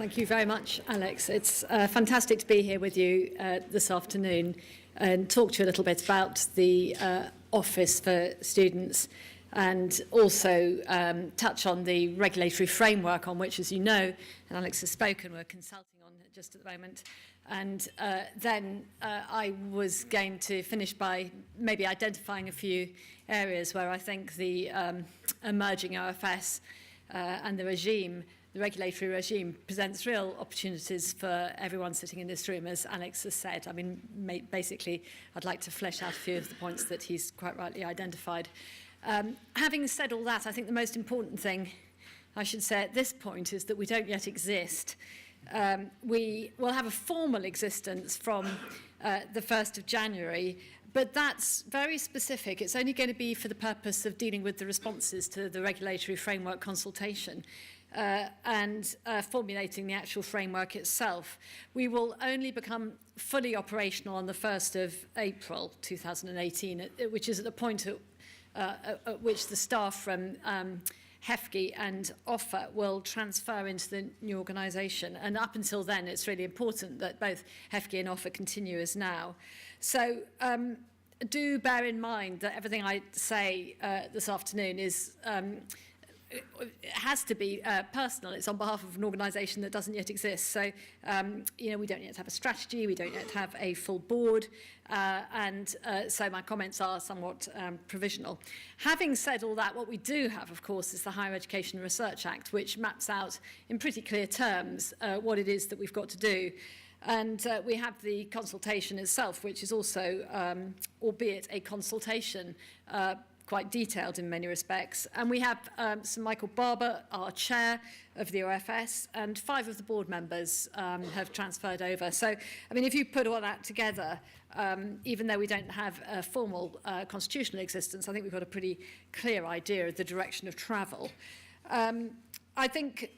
Thank you very much, Alex. It's fantastic to be here with you this afternoon and talk to you a little bit about the Office for Students and also touch on the regulatory framework on which, as you know, and Alex has spoken, we're consulting on just at the moment. And then I was going to finish by maybe identifying a few areas where I think the emerging OFS and the regime, the regulatory regime, presents real opportunities for everyone sitting in this room, as Alex has said. I mean, basically, I'd like to flesh out a few of the points that he's quite rightly identified. Having said all that, I think the most important thing I should say at this point is that we don't yet exist. We will have a formal existence from the 1st of January, but that's very specific. It's only going to be for the purpose of dealing with the responses to the Regulatory Framework Consultation and formulating the actual framework itself. We will only become fully operational on the 1st of April 2018, which is at the point at which the staff from HEFGI and OFFA will transfer into the new organisation. And up until then, it's really important that both HEFGI and OFFA continue as now. So do bear in mind that everything I say this afternoon is it has to be personal. It's on behalf of an organisation that doesn't yet exist. So, we don't yet have a strategy, we don't yet have a full board, and so my comments are somewhat provisional. Having said all that, what we do have, of course, is the Higher Education and Research Act, which maps out in pretty clear terms what it is that we've got to do. And we have the consultation itself, which is also, albeit a consultation, quite detailed in many respects. And we have Sir Michael Barber, our chair of the OFS, and 5 of the board members have transferred over. So, I mean, if you put all that together, even though we don't have a formal constitutional existence, I think we've got a pretty clear idea of the direction of travel. I think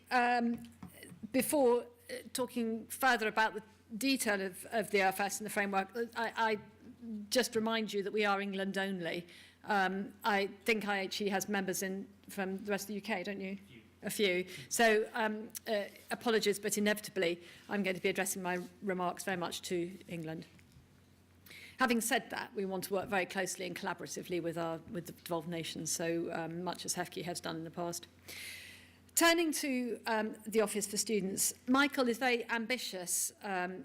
before talking further about the detail of the OFS and the framework, I just remind you that we are England only. I think IHE has members from the rest of the UK, don't you? A few. So apologies, but inevitably I'm going to be addressing my remarks very much to England. Having said that, we want to work very closely and collaboratively with the devolved nations, so much as HEFGI has done in the past. Turning to the Office for Students, Michael is very ambitious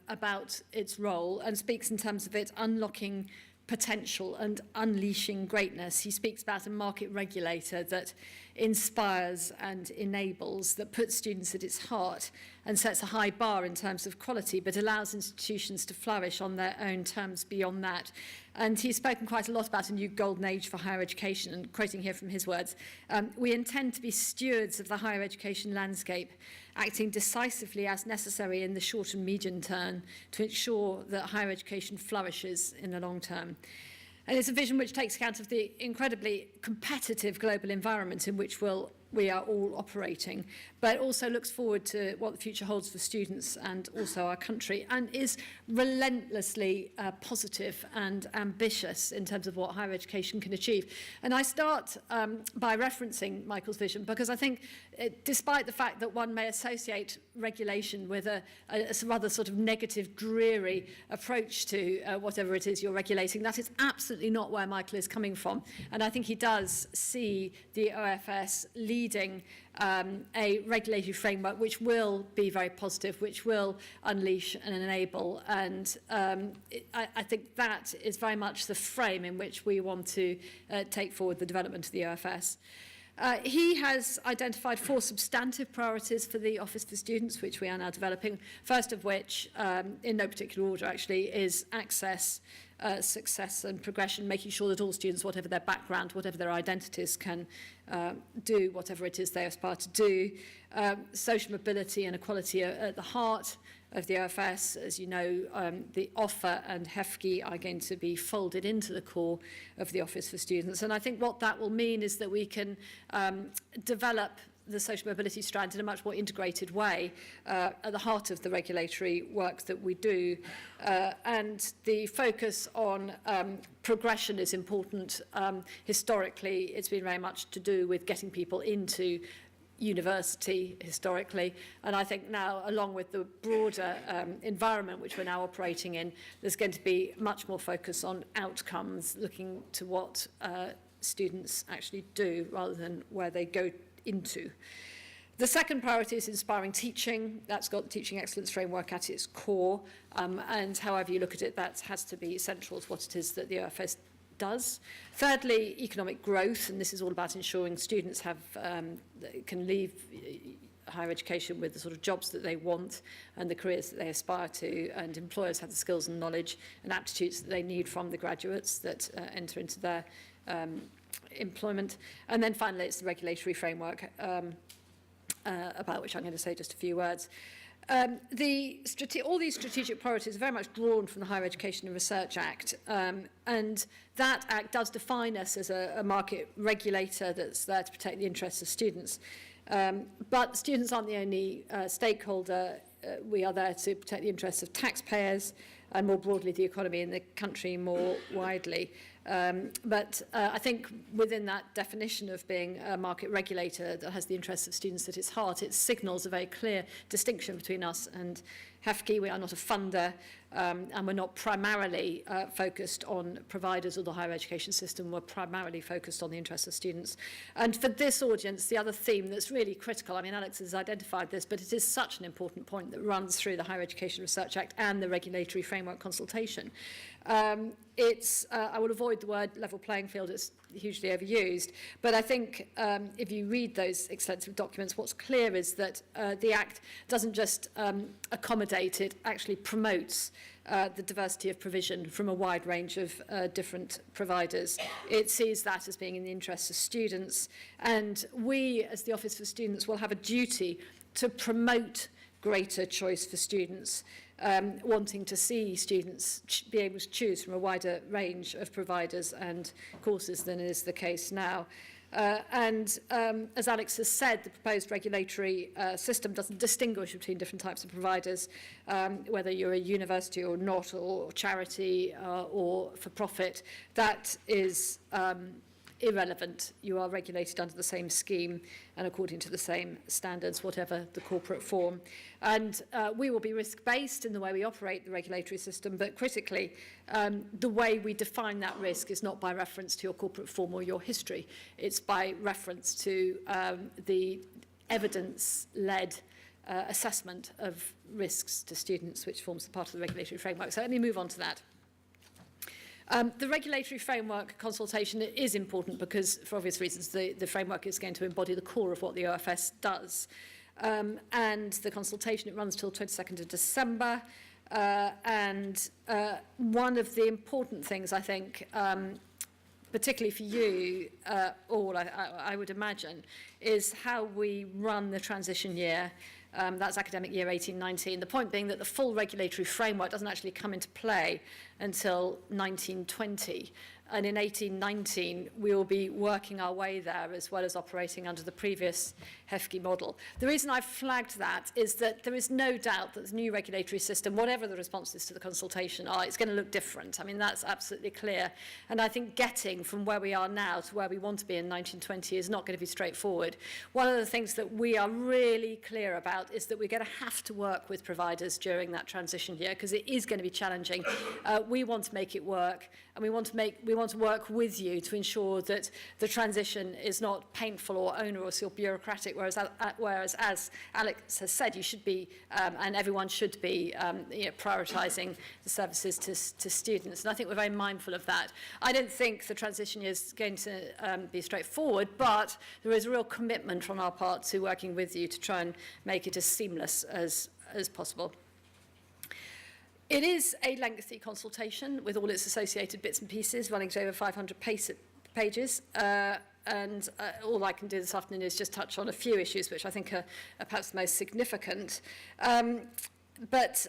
about its role and speaks in terms of it unlocking potential and unleashing greatness. He speaks about a market regulator that inspires and enables, that puts students at its heart and sets a high bar in terms of quality, but allows institutions to flourish on their own terms beyond that. And he's spoken quite a lot about a new golden age for higher education, and quoting here from his words, we intend to be stewards of the higher education landscape, acting decisively as necessary in the short and medium term to ensure that higher education flourishes in the long term. And it's a vision which takes account of the incredibly competitive global environment in which we are all operating, but also looks forward to what the future holds for students and also our country, and is relentlessly positive and ambitious in terms of what higher education can achieve. And I start by referencing Michael's vision because I think, despite the fact that one may associate regulation with a rather sort of negative, dreary approach to whatever it is you're regulating, that is absolutely not where Michael is coming from. And I think he does see the OFS leading a regulatory framework which will be very positive, which will unleash and enable. And I think that is very much the frame in which we want to take forward the development of the OFS. He has identified 4 substantive priorities for the Office for Students, which we are now developing, first of which, in no particular order actually, is access, success and progression, making sure that all students, whatever their background, whatever their identities, can do whatever it is they aspire to do. Social mobility and equality are at the heart of the OFS. As you know, the OFFA and HEFGI are going to be folded into the core of the Office for Students. And I think what that will mean is that we can develop the social mobility strand in a much more integrated way at the heart of the regulatory work that we do. And the focus on progression is important. Historically, it's been very much to do with getting people into university historically, and I think now, along with the broader environment which we're now operating in, there's going to be much more focus on outcomes, looking to what students actually do rather than where they go into. The second priority is inspiring teaching. That's got the Teaching Excellence Framework at its core, and however you look at it, that has to be central to what it is that the OFS does. Thirdly, economic growth, and this is all about ensuring students have can leave higher education with the sort of jobs that they want and the careers that they aspire to, and employers have the skills and knowledge and aptitudes that they need from the graduates that enter into their employment. And then finally, it's the regulatory framework, about which I'm going to say just a few words. All these strategic priorities are very much drawn from the Higher Education and Research Act, and that Act does define us as a market regulator that's there to protect the interests of students. But students aren't the only stakeholder. We are there to protect the interests of taxpayers and more broadly the economy in the country more widely. But I think within that definition of being a market regulator that has the interests of students at its heart, it signals a very clear distinction between us and HEFCE. We are not a funder, and we're not primarily focused on providers of the higher education system. We're primarily focused on the interests of students. And for this audience, the other theme that's really critical, I mean, Alex has identified this, but it is such an important point that runs through the Higher Education Research Act and the Regulatory Framework Consultation. I will avoid the word level playing field, it's hugely overused, but I think if you read those extensive documents, what's clear is that the Act doesn't just accommodate, it actually promotes the diversity of provision from a wide range of different providers. It sees that as being in the interests of students, and we, as the Office for Students, will have a duty to promote greater choice for students, wanting to see students be able to choose from a wider range of providers and courses than is the case now. As Alex has said, the proposed regulatory system doesn't distinguish between different types of providers, whether you're a university or not, or charity or for-profit. That is irrelevant. You are regulated under the same scheme and according to the same standards, whatever the corporate form. And we will be risk-based in the way we operate the regulatory system, but critically, the way we define that risk is not by reference to your corporate form or your history. It's by reference to the evidence-led assessment of risks to students, which forms a part of the regulatory framework. So let me move on to that. The regulatory framework consultation is important because, for obvious reasons, the framework is going to embody the core of what the OFS does. And the consultation, it runs till 22nd of December. And one of the important things, I think, particularly for you all, I would imagine, is how we run the transition year. That's academic year 18-19. The point being that the full regulatory framework doesn't actually come into play until 1920. And in 18-19, we will be working our way there as well as operating under the previous HEFCE model. The reason I've flagged that is that there is no doubt that the new regulatory system, whatever the responses to the consultation are, it's going to look different. I mean, that's absolutely clear. And I think getting from where we are now to where we want to be in 1920 is not going to be straightforward. One of the things that we are really clear about is that we're going to have to work with providers during that transition year because it is going to be challenging. We want to make it work, and we want to work with you to ensure that the transition is not painful or onerous or bureaucratic, whereas as Alex has said, you should be, and everyone should be, prioritising the services to students. And I think we're very mindful of that. I don't think the transition is going to be straightforward, but there is a real commitment from our part to working with you to try and make it as seamless as possible. It is a lengthy consultation with all its associated bits and pieces, running to over 500 pages. And all I can do this afternoon is just touch on a few issues which I think are perhaps the most significant. But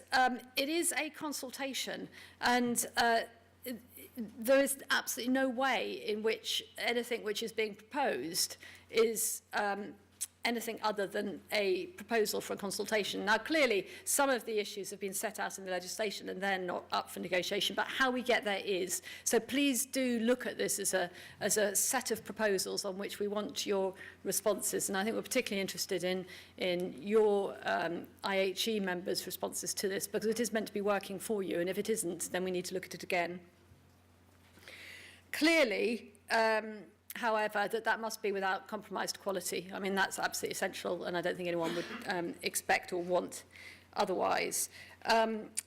it is a consultation, and there is absolutely no way in which anything which is being proposed is anything other than a proposal for a consultation. Now, clearly, some of the issues have been set out in the legislation and they're not up for negotiation, but how we get there is. So please do look at this as a set of proposals on which we want your responses. And I think we're particularly interested in your IHE members' responses to this, because it is meant to be working for you, and if it isn't, then we need to look at it again. Clearly, however, that must be without compromised quality. I mean, that's absolutely essential, and I don't think anyone would expect or want otherwise.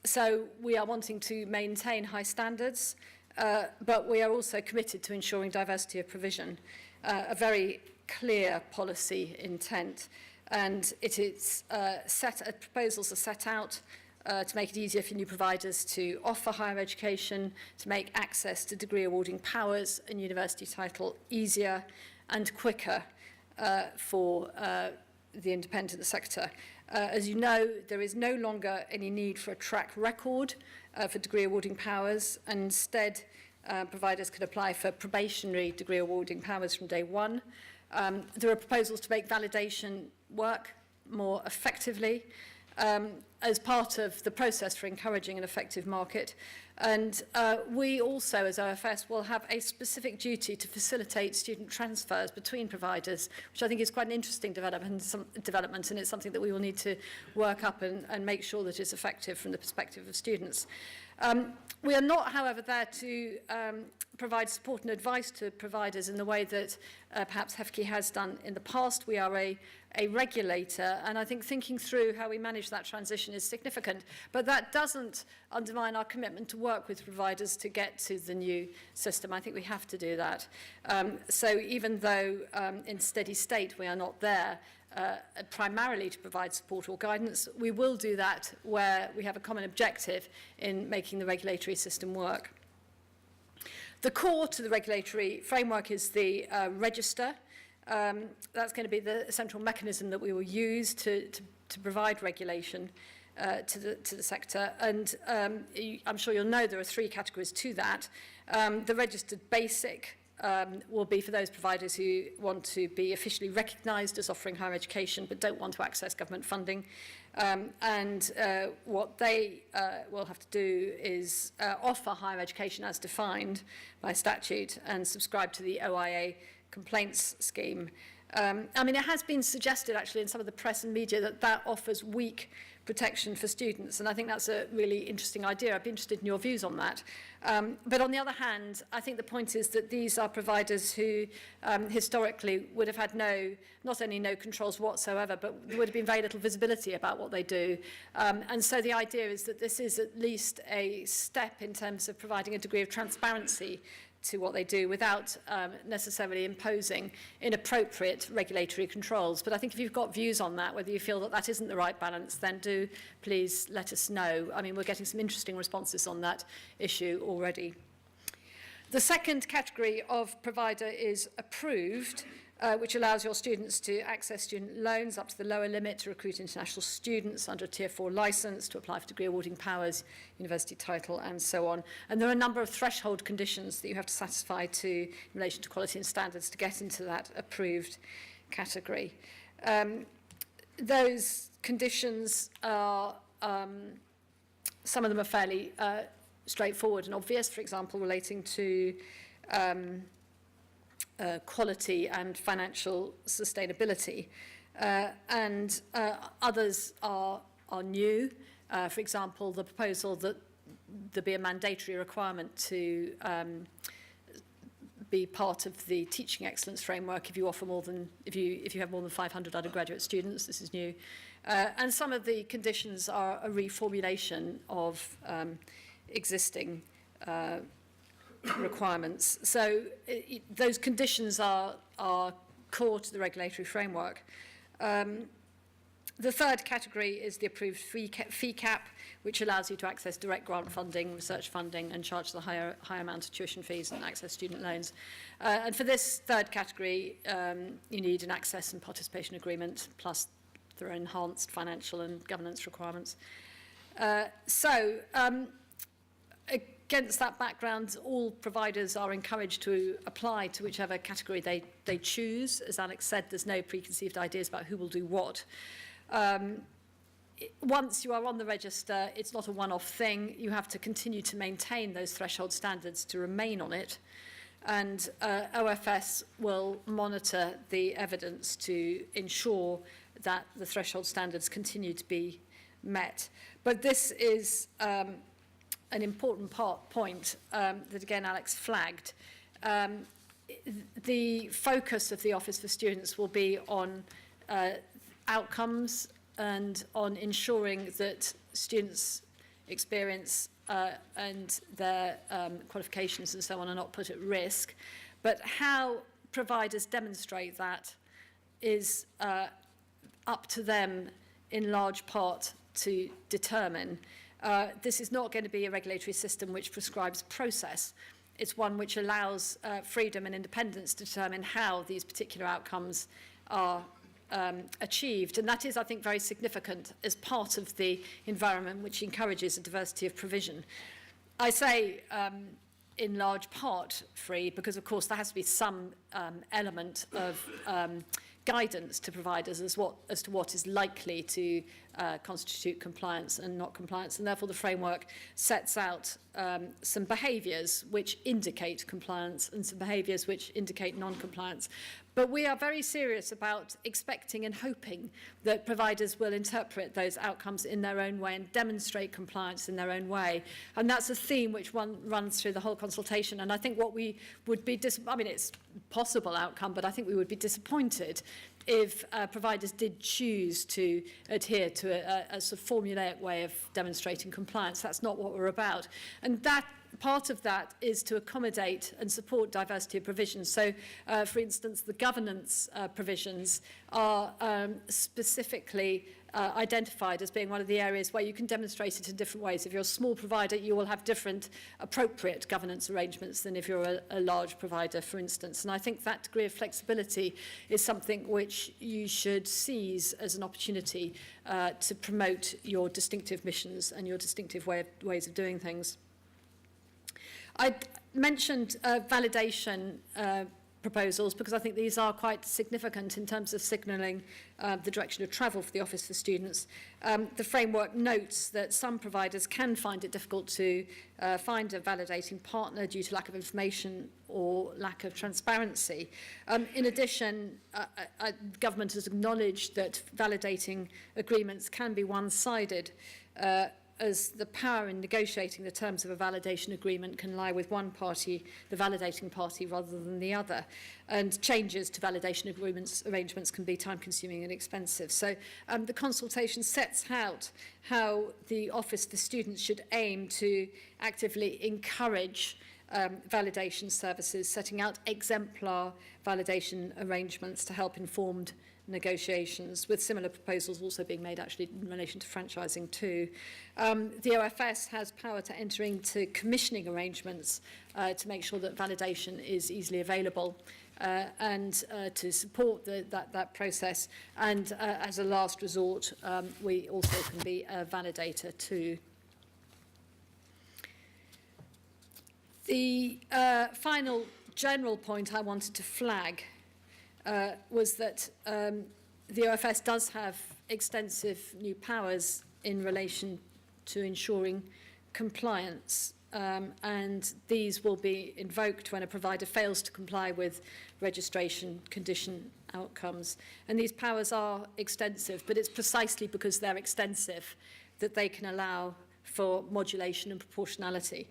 So we are wanting to maintain high standards, but we are also committed to ensuring diversity of provision, a very clear policy intent. And it is proposals are set out to make it easier for new providers to offer higher education, to make access to degree awarding powers and university title easier and quicker for the independent sector. As you know, there is no longer any need for a track record for degree awarding powers. Instead, providers can apply for probationary degree awarding powers from day one. There are proposals to make validation work more effectively as part of the process for encouraging an effective market. And we also, as OFS, will have a specific duty to facilitate student transfers between providers, which I think is quite an interesting development, and it's something that we will need to work up and make sure that it's effective from the perspective of students. We are not, however, there to provide support and advice to providers in the way that perhaps HEFCE has done in the past. We are a regulator, and I think thinking through how we manage that transition is significant, but that doesn't undermine our commitment to work with providers to get to the new system. I think we have to do that. So even though in steady state we are not there primarily to provide support or guidance, we will do that where we have a common objective in making the regulatory system work. The core to the regulatory framework is the register. That's going to be the central mechanism that we will use to provide regulation to the sector. And I'm sure you'll know there are three categories to that. The registered basic will be for those providers who want to be officially recognised as offering higher education but don't want to access government funding. What they will have to do is offer higher education as defined by statute and subscribe to the OIA complaints scheme. I mean, it has been suggested actually in some of the press and media that offers weak protection for students, and I think that's a really interesting idea. I'd be interested in your views on that. But on the other hand, I think the point is that these are providers who historically would have had not only no controls whatsoever, but there would have been very little visibility about what they do. And so the idea is that this is at least a step in terms of providing a degree of transparency to what they do without necessarily imposing inappropriate regulatory controls. But I think if you've got views on that, whether you feel that that isn't the right balance, then do please let us know. I mean, we're getting some interesting responses on that issue already. The second category of provider is approved, which allows your students to access student loans up to the lower limit, to recruit international students under a Tier 4 licence, to apply for degree awarding powers, university title, and so on. And there are a number of threshold conditions that you have to satisfy in relation to quality and standards to get into that approved category. Those conditions are, some of them are fairly straightforward and obvious, for example, relating to quality and financial sustainability. And others are new. For example, the proposal that there be a mandatory requirement to be part of the teaching excellence framework if you have more than 500 undergraduate students. This is new. And some of the conditions are a reformulation of existing requirements. So those conditions are core to the regulatory framework. The third category is the approved fee cap, which allows you to access direct grant funding, research funding, and charge the higher amount of tuition fees and access student loans. And for this third category, you need an access and participation agreement, plus there are enhanced financial and governance requirements. against that background, all providers are encouraged to apply to whichever category they choose. As Alex said, there's no preconceived ideas about who will do what. Once you are on the register, it's not a one-off thing. You have to continue to maintain those threshold standards to remain on it. And OFS will monitor the evidence to ensure that the threshold standards continue to be met. But this is an important point that, again, Alex flagged. The focus of the Office for Students will be on outcomes and on ensuring that students' experience and their qualifications and so on are not put at risk. But how providers demonstrate that is up to them in large part to determine. This is not going to be a regulatory system which prescribes process. It's one which allows freedom and independence to determine how these particular outcomes are achieved. And that is, I think, very significant as part of the environment which encourages a diversity of provision. I say in large part free because, of course, there has to be some element of guidance to providers as to what is likely to constitute compliance and not compliance. And therefore, the framework sets out some behaviours which indicate compliance and some behaviours which indicate non-compliance. But we are very serious about expecting and hoping that providers will interpret those outcomes in their own way and demonstrate compliance in their own way. And that's a theme which runs through the whole consultation. And I think what we would be, I mean, it's a possible outcome, but I think we would be disappointed if providers did choose to adhere to a sort of formulaic way of demonstrating compliance. That's not what we're about. And that part of that is to accommodate and support diversity of provisions. So, for instance, the governance provisions are specifically identified as being one of the areas where you can demonstrate it in different ways. If you're a small provider, you will have different appropriate governance arrangements than if you're a large provider, for instance. And I think that degree of flexibility is something which you should seize as an opportunity to promote your distinctive missions and your distinctive ways of doing things. I mentioned validation proposals because I think these are quite significant in terms of signalling the direction of travel for the Office for Students. The framework notes that some providers can find it difficult to find a validating partner due to lack of information or lack of transparency. In addition, government has acknowledged that validating agreements can be one-sided, as the power in negotiating the terms of a validation agreement can lie with one party, the validating party, rather than the other. And changes to validation arrangements can be time-consuming and expensive. So the consultation sets out how the Office for Students should aim to actively encourage validation services, setting out exemplar validation arrangements to help informed negotiations, with similar proposals also being made actually in relation to franchising too. The OFS has power to enter into commissioning arrangements to make sure that validation is easily available and to support that process. And as a last resort, we also can be a validator too. The final general point I wanted to flag was that the OFS does have extensive new powers in relation to ensuring compliance, and these will be invoked when a provider fails to comply with registration condition outcomes. And these powers are extensive, but it's precisely because they're extensive that they can allow for modulation and proportionality.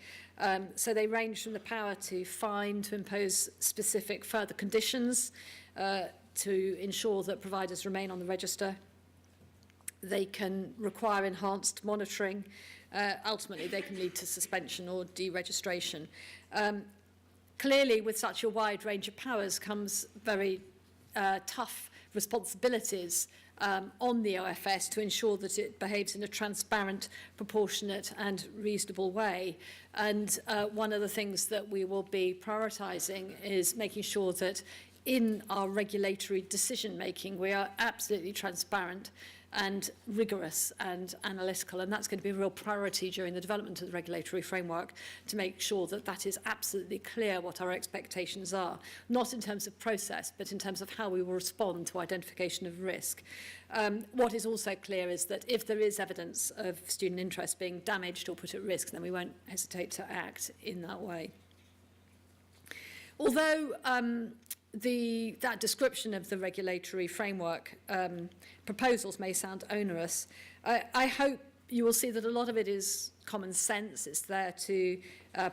So they range from the power to fine, to impose specific further conditions, to ensure that providers remain on the register. They can require enhanced monitoring. Ultimately, they can lead to suspension or deregistration. Clearly, with such a wide range of powers comes very tough responsibilities on the OFS to ensure that it behaves in a transparent, proportionate and reasonable way. And one of the things that we will be prioritising is making sure that in our regulatory decision-making we are absolutely transparent, and rigorous and analytical, and that's going to be a real priority during the development of the regulatory framework, to make sure that that is absolutely clear what our expectations are, not in terms of process, but in terms of how we will respond to identification of risk. What is also clear is that if there is evidence of student interest being damaged or put at risk, then we won't hesitate to act in that way. Although that description of the regulatory framework proposals may sound onerous, I hope you will see that a lot of it is common sense. It's there to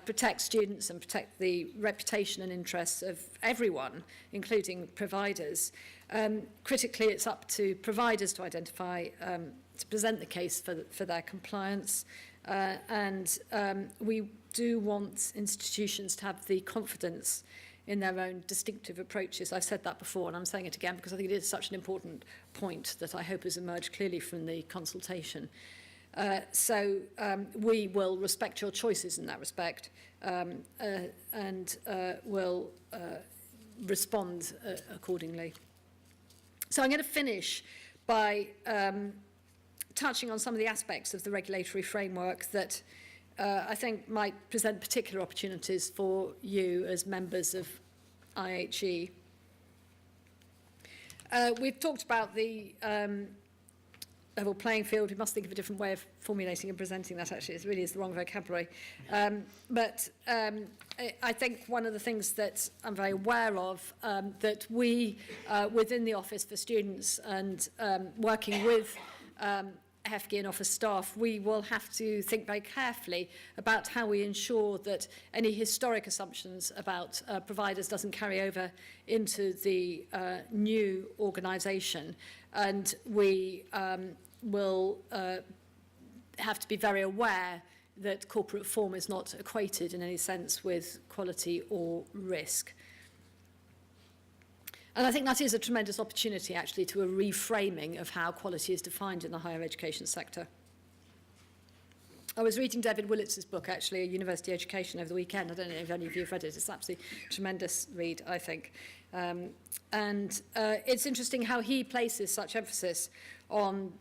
protect students and protect the reputation and interests of everyone, including providers. Critically, it's up to providers to identify, to present the case for their compliance. We do want institutions to have the confidence in their own distinctive approaches. I've said that before, and I'm saying it again because I think it is such an important point that I hope has emerged clearly from the consultation. So we will respect your choices in that respect, and will respond accordingly. So I'm going to finish by touching on some of the aspects of the regulatory framework that I think might present particular opportunities for you as members of IHE. We've talked about the level playing field. We must think of a different way of formulating and presenting that, actually. It really is the wrong vocabulary. But I think one of the things that I'm very aware of, that we, within the Office for Students and working with HEFGI and office staff, we will have to think very carefully about how we ensure that any historic assumptions about providers doesn't carry over into the new organisation. And we will have to be very aware that corporate form is not equated in any sense with quality or risk. And I think that is a tremendous opportunity, actually, to a reframing of how quality is defined in the higher education sector. I was reading David Willetts' book, actually, University Education, over the weekend. I don't know if any of you have read it. It's absolutely a tremendous read, I think. It's interesting how he places such emphasis on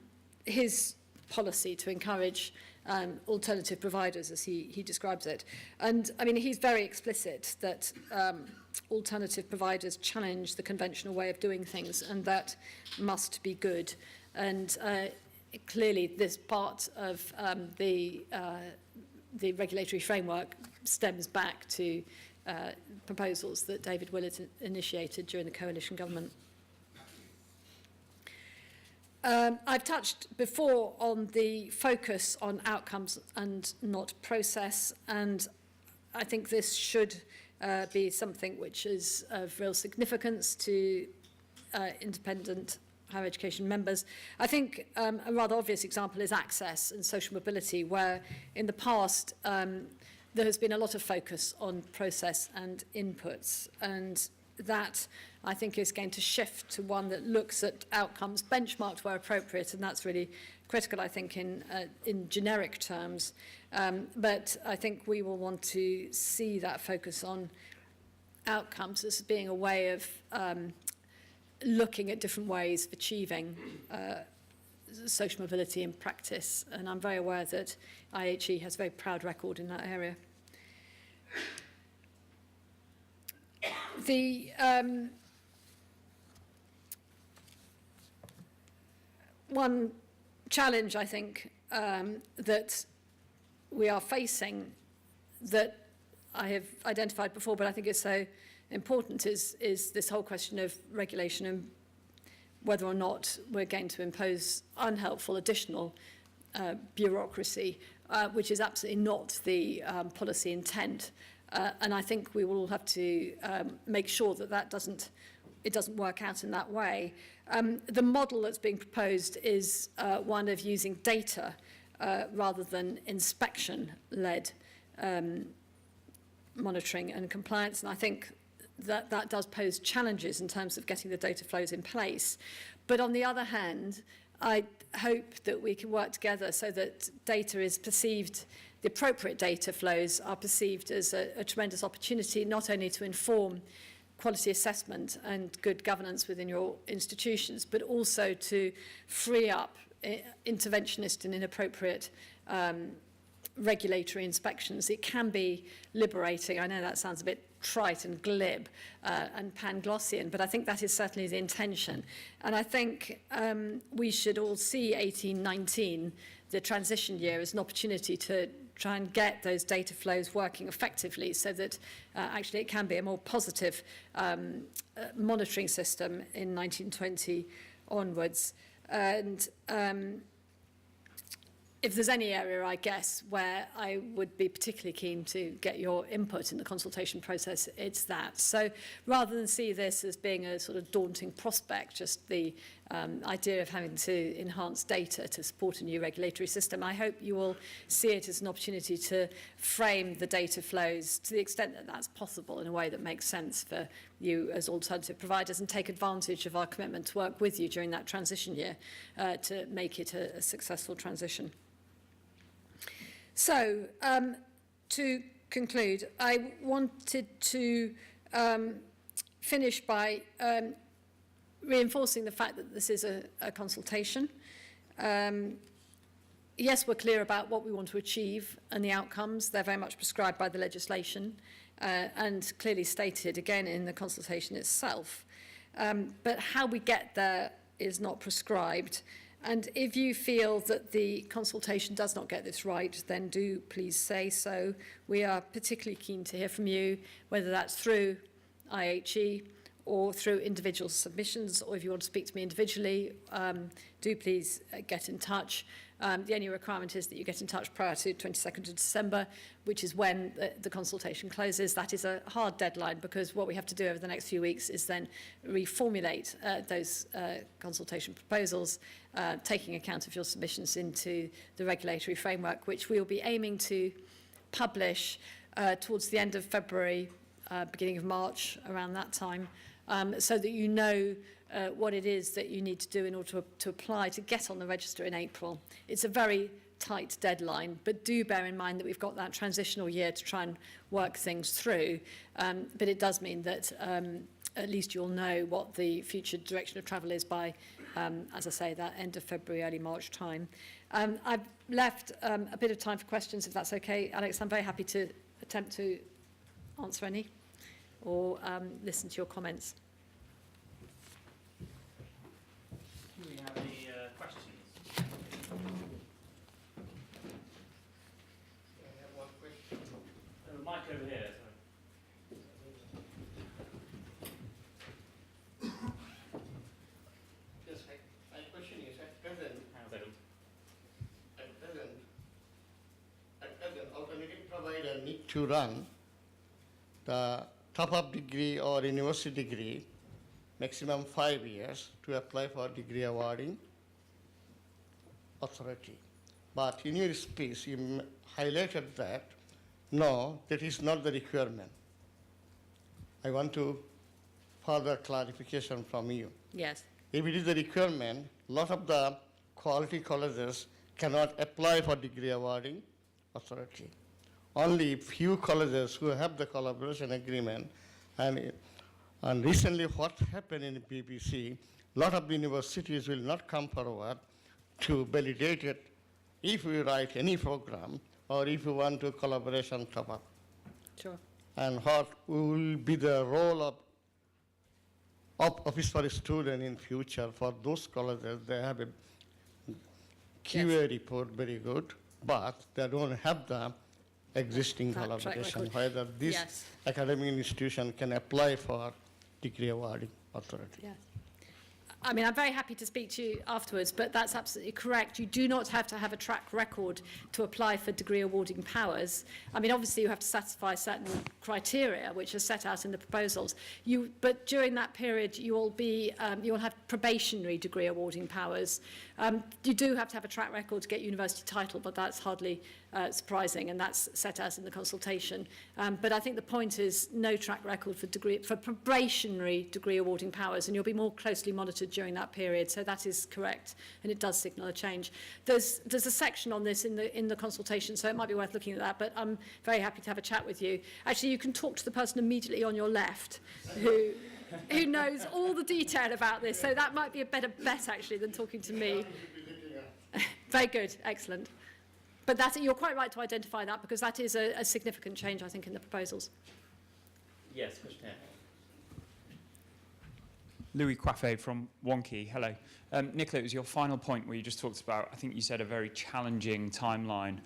his policy to encourage alternative providers, as he describes it. And, I mean, he's very explicit that alternative providers challenge the conventional way of doing things, and that must be good. And clearly, this part of the regulatory framework stems back to proposals that David Willett initiated during the coalition government. I've touched before on the focus on outcomes and not process, and I think this should be something which is of real significance to independent higher education members. I think a rather obvious example is access and social mobility, where in the past there has been a lot of focus on process and inputs, and that I think is going to shift to one that looks at outcomes benchmarked where appropriate, and that's really critical, I think, in generic terms. But I think we will want to see that focus on outcomes as being a way of looking at different ways of achieving social mobility in practice. And I'm very aware that IHE has a very proud record in that area. The one challenge, I think, that we are facing, that I have identified before, but I think it's so important, is this whole question of regulation and whether or not we're going to impose unhelpful additional bureaucracy, which is absolutely not the policy intent. And I think we will have to make sure that it doesn't work out in that way. The model that's being proposed is one of using data rather than inspection-led monitoring and compliance. And I think that does pose challenges in terms of getting the data flows in place. But on the other hand, I hope that we can work together so that data is perceived, the appropriate data flows are perceived as a tremendous opportunity, not only to inform quality assessment and good governance within your institutions, but also to free up interventionist and inappropriate regulatory inspections. It can be liberating. I know that sounds a bit trite and glib and Panglossian, but I think that is certainly the intention. And I think we should all see 18-19, the transition year, as an opportunity to try and get those data flows working effectively so that actually it can be a more positive monitoring system in 1920 onwards. And if there's any area, I guess, where I would be particularly keen to get your input in the consultation process, it's that. So rather than see this as being a sort of daunting prospect, just the idea of having to enhance data to support a new regulatory system, I hope you will see it as an opportunity to frame the data flows to the extent that that's possible in a way that makes sense for you as alternative providers, and take advantage of our commitment to work with you during that transition year to make it a successful transition. So, to conclude, I wanted to finish by reinforcing the fact that this is a consultation. Yes, we're clear about what we want to achieve and the outcomes. They're very much prescribed by the legislation and clearly stated again in the consultation itself. But how we get there is not prescribed. And if you feel that the consultation does not get this right, then do please say so. We are particularly keen to hear from you, whether that's through IHE or through individual submissions, or if you want to speak to me individually, do please get in touch. The only requirement is that you get in touch prior to 22nd of December, which is when the consultation closes. That is a hard deadline, because what we have to do over the next few weeks is then reformulate those consultation proposals, taking account of your submissions into the regulatory framework, which we will be aiming to publish towards the end of February, beginning of March, around that time, so that you know what it is that you need to do in order to apply to get on the register in April. It's a very tight deadline, but do bear in mind that we've got that transitional year to try and work things through. But it does mean that at least you'll know what the future direction of travel is by, as I say, that end of February, early March time. I've left a bit of time for questions, if that's okay. Alex, I'm very happy to attempt to answer any or listen to your comments. Do we have any questions? I have one question. The mic over here. Yes, my question is, at present, alternative provider need to run the top-up degree or university degree, maximum 5 years, to apply for degree awarding authority. But in your speech, you highlighted that, no, that is not the requirement. I want to further clarification from you. Yes. If it is the requirement, a lot of the quality colleges cannot apply for degree awarding authority. Only few colleges who have the collaboration agreement, and recently what happened in the BBC, a lot of universities will not come forward to validate it if we write any program or if we want to collaboration top up. Sure. And what will be the role of Office for a Student in future for those colleges? They have a QA report, very good, but they don't have the existing collaboration, whether this academic institution can apply for degree awarding authority. Yes. I mean, I'm very happy to speak to you afterwards, but that's absolutely correct. You do not have to have a track record to apply for degree awarding powers. I mean, obviously you have to satisfy certain criteria which are set out in the proposals. But during that period, you will have probationary degree awarding powers. You do have to have a track record to get university title, but that's hardly surprising, and that's set out in the consultation. But I think the point is no track record for probationary degree awarding powers, and you'll be more closely monitored during that period. So that is correct, and it does signal a change. There's a section on this in the consultation, so it might be worth looking at that, but I'm very happy to have a chat with you. Actually, you can talk to the person immediately on your left who knows all the detail about this, so that might be a better bet actually than talking to me. Very good, excellent. But you're quite right to identify that, because that is a significant change, I think, in the proposals. Yes, question here. Louis Coiffet from Wonky. Hello. Nicola, it was your final point where you just talked about, I think you said, a very challenging timeline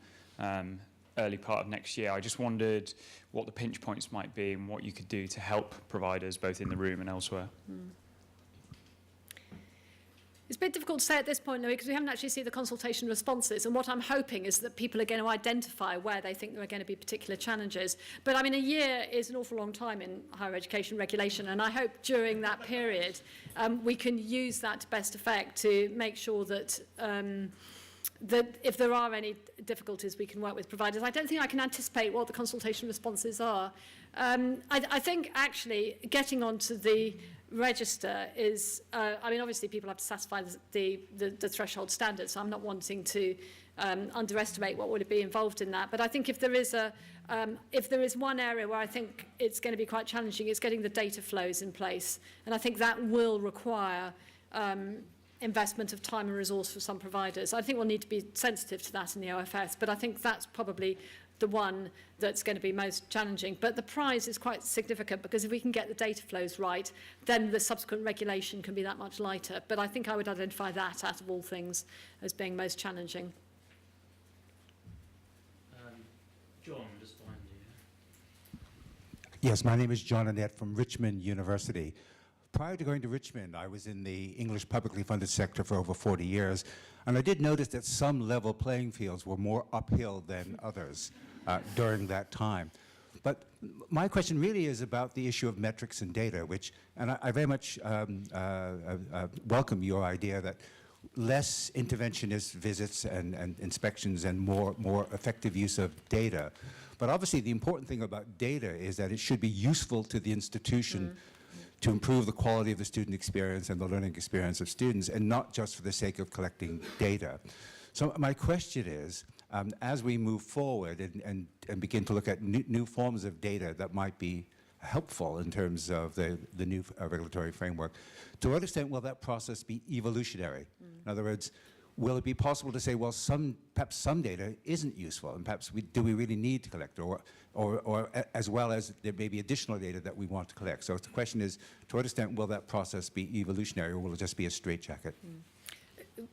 early part of next year. I just wondered what the pinch points might be and what you could do to help providers both in the room and elsewhere. It's a bit difficult to say at this point, Louis, because we haven't actually seen the consultation responses. And what I'm hoping is that people are going to identify where they think there are going to be particular challenges. But I mean, a year is an awful long time in higher education regulation. And I hope during that period, we can use that to best effect to make sure that that if there are any difficulties, we can work with providers. I don't think I can anticipate what the consultation responses are. I think actually getting onto the register is, I mean, obviously people have to satisfy the threshold standards, so I'm not wanting to underestimate what would be involved in that. But I think if there is one area where I think it's going to be quite challenging, it's getting the data flows in place. And I think that will require investment of time and resource for some providers. I think we'll need to be sensitive to that in the OFS, but I think that's probably the one that's going to be most challenging. But the prize is quite significant, because if we can get the data flows right, then the subsequent regulation can be that much lighter. But I think I would identify that, out of all things, as being most challenging. John, just behind you. Yes, my name is John Annette from Richmond University. Prior to going to Richmond, I was in the English publicly funded sector for over 40 years, and I did notice that some level playing fields were more uphill than others during that time. But my question really is about the issue of metrics and data, and I very much welcome your idea that less interventionist visits and inspections and more effective use of data. But obviously the important thing about data is that it should be useful to the institution to improve the quality of the student experience and the learning experience of students, and not just for the sake of collecting data. So my question is, as we move forward and begin to look at new forms of data that might be helpful in terms of the new regulatory framework, to what extent will that process be evolutionary? In other words, will it be possible to say, well, perhaps some data isn't useful, and perhaps do we really need to collect, or as well as there may be additional data that we want to collect? So the question is, to what extent will that process be evolutionary, or will it just be a straitjacket?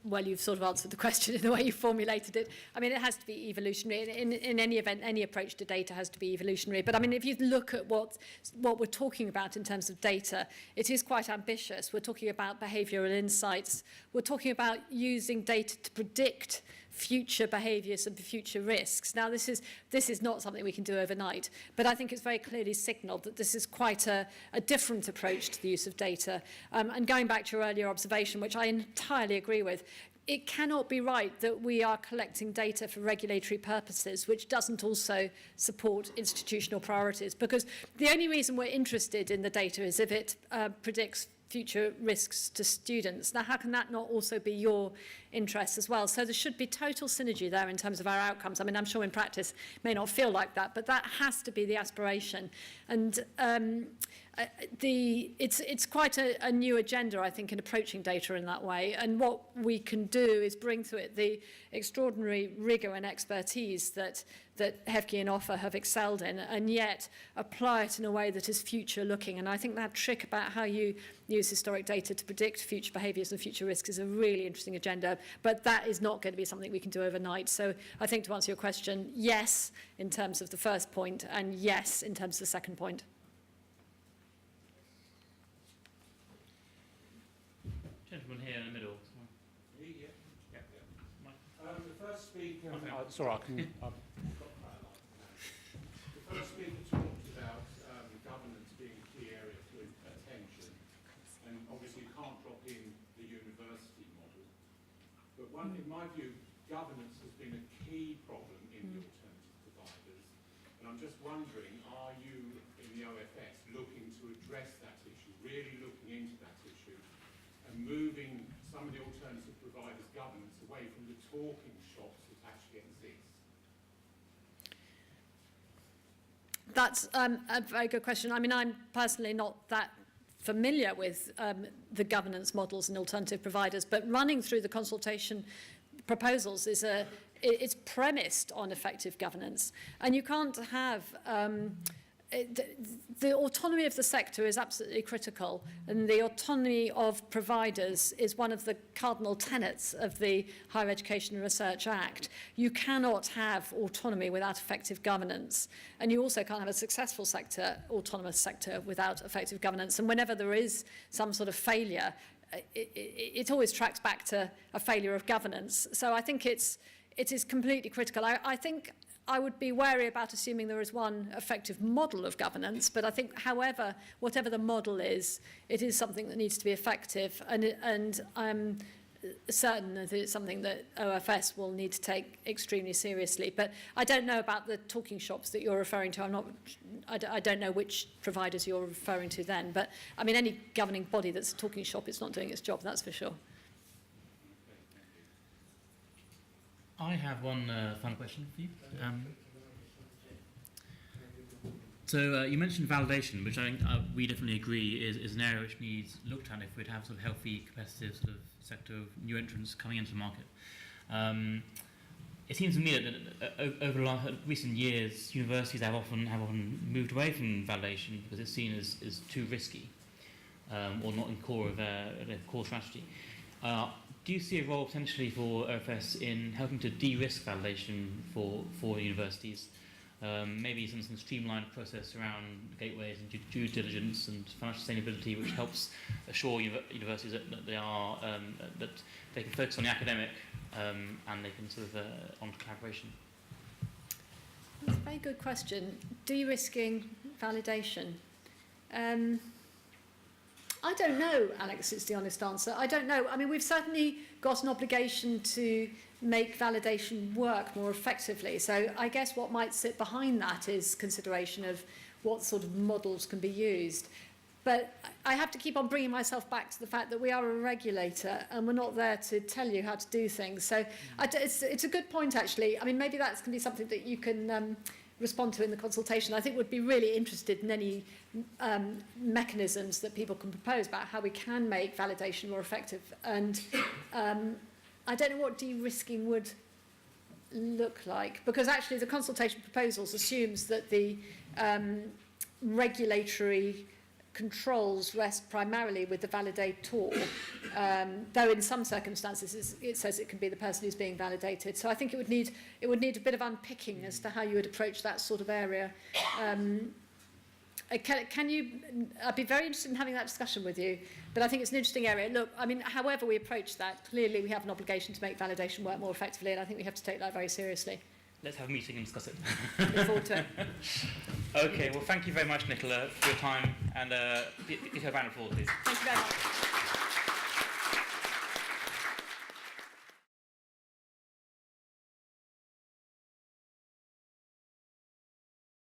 Well, you've sort of answered the question in the way you formulated it. I mean, it has to be evolutionary. In any event, any approach to data has to be evolutionary. But I mean, if you look at what we're talking about in terms of data, it is quite ambitious. We're talking about behavioural insights. We're talking about using data to predict future behaviours and future risks. Now, this is not something we can do overnight, but I think it's very clearly signalled that this is quite a different approach to the use of data. And going back to your earlier observation, which I entirely agree with, it cannot be right that we are collecting data for regulatory purposes, which doesn't also support institutional priorities, because the only reason we're interested in the data is if it predicts future risks to students. Now, how can that not also be your interest as well? So there should be total synergy there in terms of our outcomes. I mean, I'm sure in practice it may not feel like that, but that has to be the aspiration. And it's quite a new agenda, I think, in approaching data in that way. And what we can do is bring to it the extraordinary rigour and expertise that HEFCE and OFFA have excelled in, and yet apply it in a way that is future-looking. And I think that trick about how you use historic data to predict future behaviours and future risks is a really interesting agenda, but that is not going to be something we can do overnight. So I think, to answer your question, yes, in terms of the first point, and yes, in terms of the second point. Gentleman here in the middle. The first speaker. It's all right. The first speaker talked about governance being a key area for attention, and obviously you can't drop in the university model. But in my view, governance has been a key problem in the alternative providers, and I'm just wondering, are you in the OFS looking to address that issue, really looking into that issue, and moving some of the alternative providers' governance away from the talking shops that actually exist? That's a very good question. I mean, I'm personally not that familiar with the governance models and alternative providers, but running through the consultation proposals is it's premised on effective governance, and you can't have the autonomy of the sector is absolutely critical, and the autonomy of providers is one of the cardinal tenets of the Higher Education and Research Act. You cannot have autonomy without effective governance, and you also can't have a successful sector, autonomous sector, without effective governance. And whenever there is some sort of failure, it always tracks back to a failure of governance. So I think it is completely critical. I think I would be wary about assuming there is one effective model of governance, but I think, however, whatever the model is, it is something that needs to be effective, and I'm certain that it's something that OFS will need to take extremely seriously. But I don't know about the talking shops that you're referring to. I don't know which providers you're referring to then, but I mean, any governing body that's a talking shop, it's not doing its job, that's for sure. I have one final question for you. So you mentioned validation, which I think we definitely agree is an area which needs looked at if we'd have sort of healthy, competitive sort of sector of new entrants coming into the market. It seems to me that over the recent years, universities have often moved away from validation because it's seen as too risky or not in core of their core strategy. Do you see a role potentially for OFS in helping to de-risk validation for universities? Maybe some streamlined process around gateways and due diligence and financial sustainability, which helps assure universities that they are that they can focus on the academic and they can sort of on collaboration. That's a very good question. De-risking validation. I don't know, Alex, is the honest answer. I don't know. I mean, we've certainly got an obligation to make validation work more effectively. So I guess what might sit behind that is consideration of what sort of models can be used. But I have to keep on bringing myself back to the fact that we are a regulator and we're not there to tell you how to do things. So it's a good point, actually. I mean, maybe that's going to be something that you can respond to in the consultation. I think would be really interested in any mechanisms that people can propose about how we can make validation more effective. And I don't know what de-risking would look like, because actually the consultation proposals assumes that the regulatory controls rest primarily with the validator, though in some circumstances it says it can be the person who's being validated. So I think it would need a bit of unpicking as to how you would approach that sort of area. I'd be very interested in having that discussion with you, but I think it's an interesting area. Look, I mean, however we approach that, clearly we have an obligation to make validation work more effectively, and I think we have to take that very seriously. Let's have a meeting and discuss it. Look forward to it. Okay, well, thank you very much, Nicola, for your time, and give her a round of applause, please. Thank you very much.